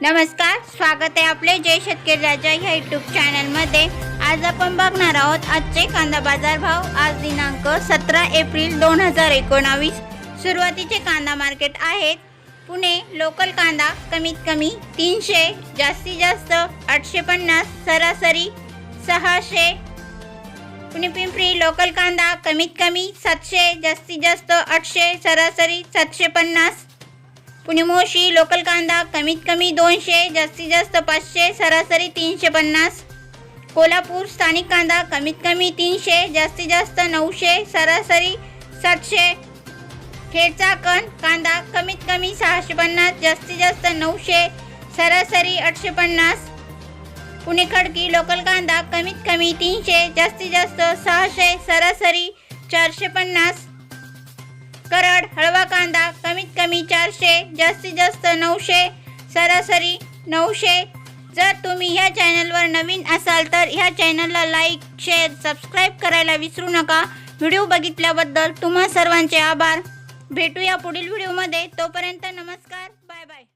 नमस्कार, स्वागत आहे आपले जय शेतकरी राजा ह्या यूट्यूब चॅनलमध्ये। आज आपण बघणार आहोत आजचे कांदा बाजार भाव। आज दिनांक 17 एप्रिल 2019। सुरुवातीचे कांदा मार्केट आहेत। पुणे लोकल कांदा कमीत कमी 300, जास्तीत जास्त 850, सरासरी 600। पुणे पिंपरी लोकल कांदा कमीत कमी 700, जास्तीत जास्त 800, सरासरी 750। पुणे मोशी लोकल कांदा कमीत कमी 200, जास्तीत जास्त 500, सरासरी 350। कोल्हापूर स्थानिक कांदा कमीत कमी 300, जास्तीत जास्त 900, सरासरी 700। खेड चाकण कांदा कमीत कमी 650, जास्तीत जास्त 900, सरासरी 850। पुणे खडकी लोकल कांदा कमीत कमी 300, जास्तीत जास्त 600, सरासरी 450। कराड हळवा कांदा कमीत कमी 400, जास्तीत जास्त 900, सरासरी 900। जर तुम्ही ह्या चॅनलवर नवीन असाल तर ह्या चॅनलला लाईक, शेअर, सबस्क्राईब करायला विसरू नका। व्हिडिओ बघितल्याबद्दल तुम्हा सर्वांचे आभार। भेटूया पुढील व्हिडिओमध्ये। तोपर्यंत नमस्कार, बाय बाय।